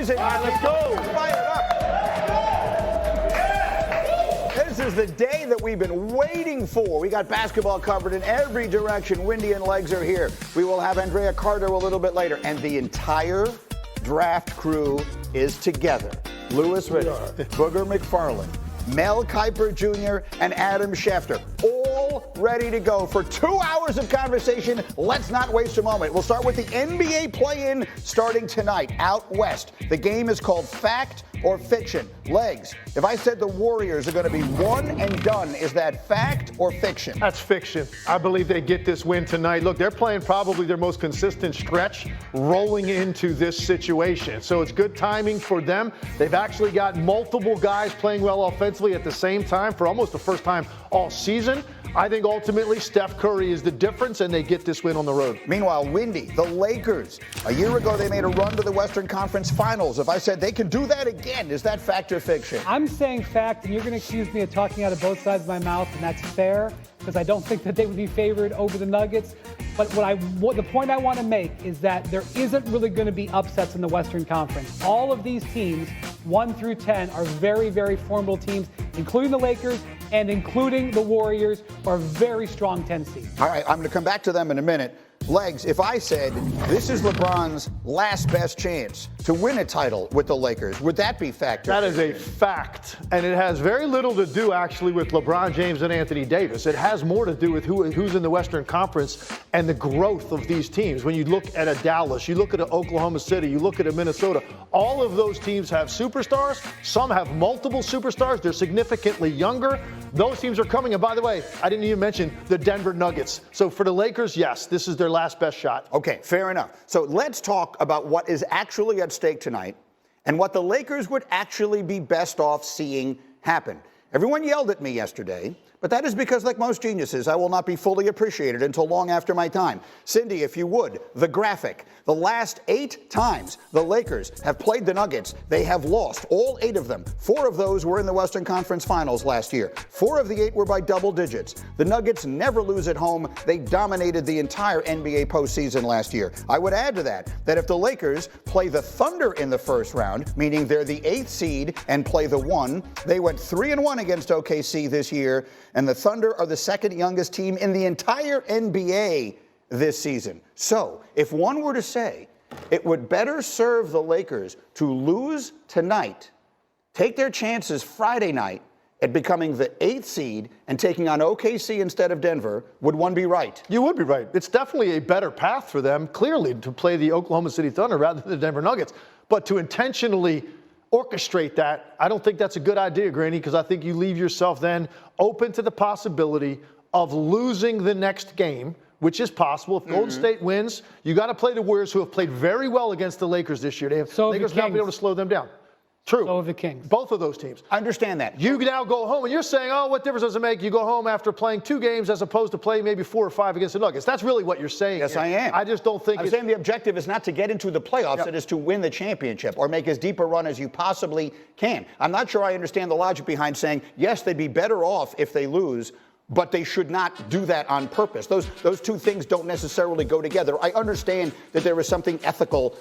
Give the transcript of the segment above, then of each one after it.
rising. All right, let's go. Fire it up. This is the day that we've been waiting for. We got basketball covered in every direction. Windy and Legs are here. We will have Andrea Carter a little bit later. And the entire draft crew is together. Louis Riddick, Booger McFarland, Mel Kiper Jr., and Adam Schefter, all ready to go for 2 hours of conversation. Let's not waste a moment. We'll start with the NBA play-in starting tonight out west. The game is called Fact or Fiction. Legs, if I said the Warriors are going to be one and done, is that fact or fiction? That's fiction. I believe they get this win tonight. Look, they're playing probably their most consistent stretch rolling into this situation. So it's good timing for them. They've actually got multiple guys playing well offensively at the same time for almost the first time all season. I think ultimately Steph Curry is the difference, and they get this win on the road. Meanwhile, Windy, the Lakers. A year ago, they made a run to the Western Conference Finals. If I said they can do that again, is that fact or fiction? I'm saying fact, and you're going to accuse me of talking out of both sides of my mouth, and that's fair, because I don't think that they would be favored over the Nuggets. But the point I want to make is that there isn't really going to be upsets in the Western Conference. All of these teams, 1 through 10, are very, very formidable teams, including the Lakers and including the Warriors, are a very strong 10 seed. All right, I'm going to come back to them in a minute. Legs, if I said this is LeBron's last best chance to win a title with the Lakers, would that be fact? That is a fact, and it has very little to do actually with LeBron James and Anthony Davis. It has more to do with who's in the Western Conference and the growth of these teams. When you look at a Dallas, you look at a Oklahoma City, you look at a Minnesota, all of those teams have superstars. Some have multiple superstars. They're significantly younger. Those teams are coming. And by the way, I didn't even mention the Denver Nuggets. So for the Lakers, yes, this is their last best shot. Okay, fair enough. So let's talk about what is actually at stake tonight and what the Lakers would actually be best off seeing happen. Everyone yelled at me yesterday, but that is because, like most geniuses, I will not be fully appreciated until long after my time. Cindy, if you would, the graphic. The last 8 times the Lakers have played the Nuggets, they have lost. All 8 of them. 4 of those were in the Western Conference Finals last year. 4 of the 8 were by double digits. The Nuggets never lose at home. They dominated the entire NBA postseason last year. I would add to that if the Lakers play the Thunder in the first round, meaning they're the 8th seed, and play the 1, they went 3-1 against OKC this year, and the Thunder are the second youngest team in the entire NBA this season. So, if one were to say it would better serve the Lakers to lose tonight, take their chances Friday night at becoming the 8th seed and taking on OKC instead of Denver, would one be right? You would be right. It's definitely a better path for them, clearly, to play the Oklahoma City Thunder rather than the Denver Nuggets. But to intentionally orchestrate that, I don't think that's a good idea, Granny, because I think you leave yourself then open to the possibility of losing the next game, which is possible. If Golden State wins, you got to play the Warriors, who have played very well against the Lakers this year. The Lakers not be able to slow them down. True. So have the Kings. Both of those teams. I understand that. You now go home, and you're saying, oh, what difference does it make? You go home after playing 2 games as opposed to playing maybe 4 or 5 against the Nuggets. That's really what you're saying. Yes, here. I am. I just don't think I'm saying the objective is not to get into the playoffs. Yep. It is to win the championship or make as deep a run as you possibly can. I'm not sure I understand the logic behind saying, yes, they'd be better off if they lose, but they should not do that on purpose. Those 2 things don't necessarily go together. I understand that there is something ethical,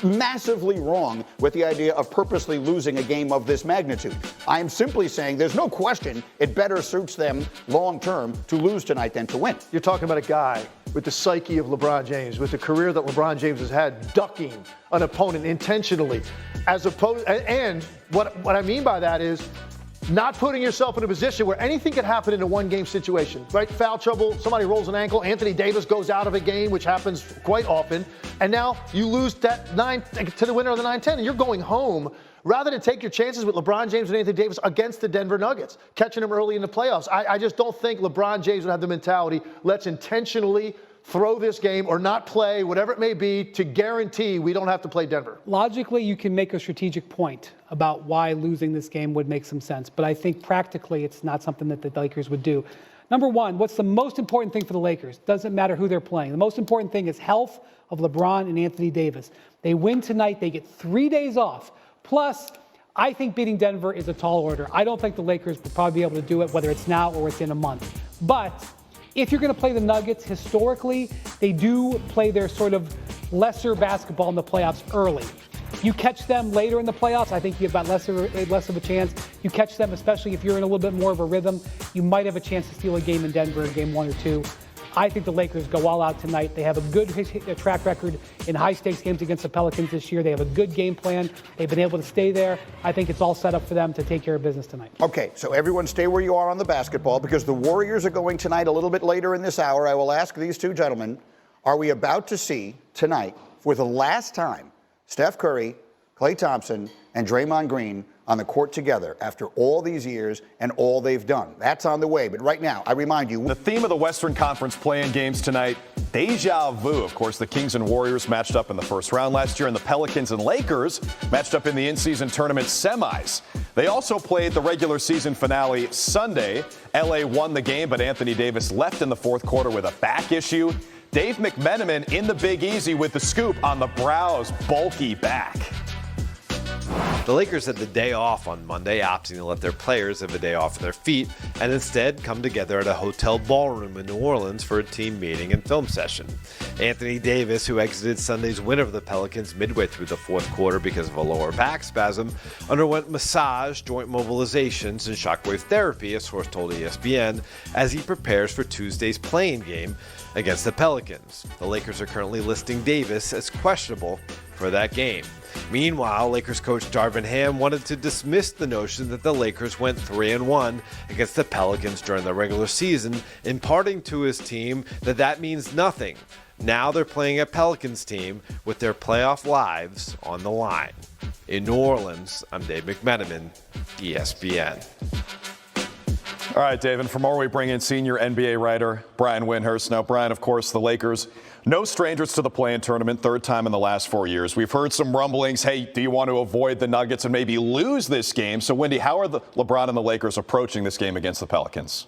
massively wrong with the idea of purposely losing a game of this magnitude. I am simply saying there's no question it better suits them long term to lose tonight than to win. You're talking about a guy with the psyche of LeBron James, with the career that LeBron James has had, ducking an opponent intentionally, and what I mean by that is not putting yourself in a position where anything could happen in a one-game situation, right? Foul trouble, somebody rolls an ankle, Anthony Davis goes out of a game, which happens quite often, and now you lose that 9 to the winner of the 9-10, and you're going home rather than take your chances with LeBron James and Anthony Davis against the Denver Nuggets, catching them early in the playoffs. I just don't think LeBron James would have the mentality, let's intentionally throw this game or not play, whatever it may be, to guarantee we don't have to play Denver. Logically, you can make a strategic point about why losing this game would make some sense, but I think practically it's not something that the Lakers would do. Number one, what's the most important thing for the Lakers? Doesn't matter who they're playing. The most important thing is health of LeBron and Anthony Davis. They win tonight, they get 3 days off. Plus, I think beating Denver is a tall order. I don't think the Lakers will probably be able to do it, whether it's now or it's in a month. But if you're going to play the Nuggets, historically, they do play their sort of lesser basketball in the playoffs early. You catch them later in the playoffs, I think you have got less of a chance. You catch them, especially if you're in a little bit more of a rhythm, you might have a chance to steal a game in Denver in game 1 or 2. I think the Lakers go all out tonight. They have a good track record in high-stakes games against the Pelicans this year. They have a good game plan. They've been able to stay there. I think it's all set up for them to take care of business tonight. Okay, so everyone stay where you are on the basketball because the Warriors are going tonight a little bit later in this hour. I will ask these two gentlemen, are we about to see tonight, for the last time, Steph Curry, Klay Thompson, and Draymond Green on the court together after all these years and all they've done? That's on the way. But right now, I remind you. The theme of the Western Conference play-in games tonight, deja vu. Of course, the Kings and Warriors matched up in the first round last year, and the Pelicans and Lakers matched up in the in-season tournament semis. They also played the regular season finale Sunday. LA won the game, but Anthony Davis left in the fourth quarter with a back issue. Dave McMenamin in the Big Easy with the scoop on the Brow's bulky back. The Lakers had the day off on Monday, opting to let their players have a day off of their feet, and instead come together at a hotel ballroom in New Orleans for a team meeting and film session. Anthony Davis, who exited Sunday's win over the Pelicans midway through the fourth quarter because of a lower back spasm, underwent massage, joint mobilizations, and shockwave therapy, a source told ESPN, as he prepares for Tuesday's play-in game against the Pelicans. The Lakers are currently listing Davis as questionable for that game. Meanwhile, Lakers coach Darvin Ham wanted to dismiss the notion that the Lakers went 3-1 against the Pelicans during the regular season, imparting to his team that means nothing. Now they're playing a Pelicans team with their playoff lives on the line. In New Orleans, I'm Dave McMenamin, ESPN. All right, Dave, and for more, we bring in senior NBA writer Brian Windhorst. Now, Brian, of course, the Lakers, no strangers to the play-in tournament, third time in the last 4 years. We've heard some rumblings, hey, do you want to avoid the Nuggets and maybe lose this game? So, Wendy, how are the LeBron and the Lakers approaching this game against the Pelicans?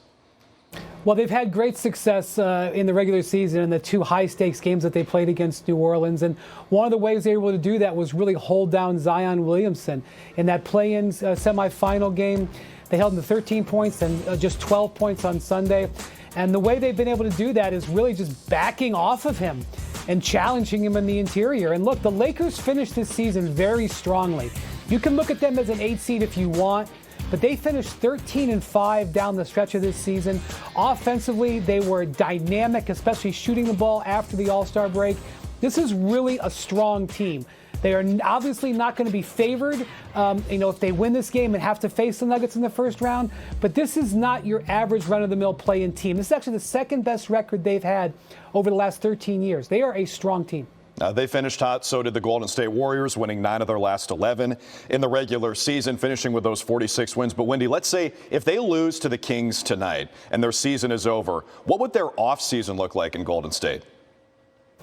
Well, they've had great success in the regular season in the two high-stakes games that they played against New Orleans. And one of the ways they were able to do that was really hold down Zion Williamson. In that play-in semifinal game, they held him to 13 points and just 12 points on Sunday. And the way they've been able to do that is really just backing off of him and challenging him in the interior. And look, the Lakers finished this season very strongly. You can look at them as an 8 seed if you want, but they finished 13-5 down the stretch of this season. Offensively, they were dynamic, especially shooting the ball after the All-Star break. This is really a strong team. They are obviously not going to be favored, if they win this game and have to face the Nuggets in the first round. But this is not your average run-of-the-mill play-in team. This is actually the second best record they've had over the last 13 years. They are a strong team. They finished hot. So did the Golden State Warriors, winning 9 of their last 11 in the regular season, finishing with those 46 wins. But, Wendy, let's say if they lose to the Kings tonight and their season is over, what would their offseason look like in Golden State?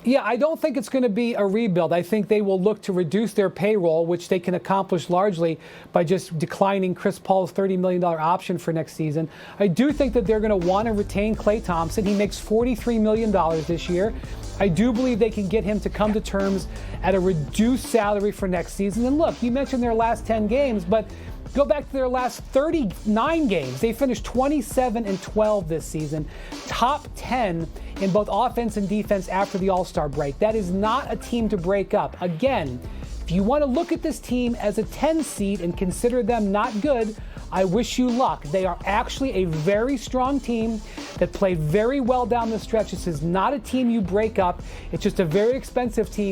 Yeah, I don't think it's going to be a rebuild. I think they will look to reduce their payroll, which they can accomplish largely by just declining Chris Paul's $30 million option for next season. I do think that they're going to want to retain Klay Thompson. He makes $43 million this year. I do believe they can get him to come to terms at a reduced salary for next season. And look, you mentioned their last 10 games, but go back to their last 39 games. They finished 27-12 this season, top 10 in both offense and defense after the All-Star break. That is not a team to break up. Again, if you want to look at this team as a 10 seed and consider them not good, I wish you luck. They are actually a very strong team that played very well down the stretch. This is not a team you break up. It's just a very expensive team.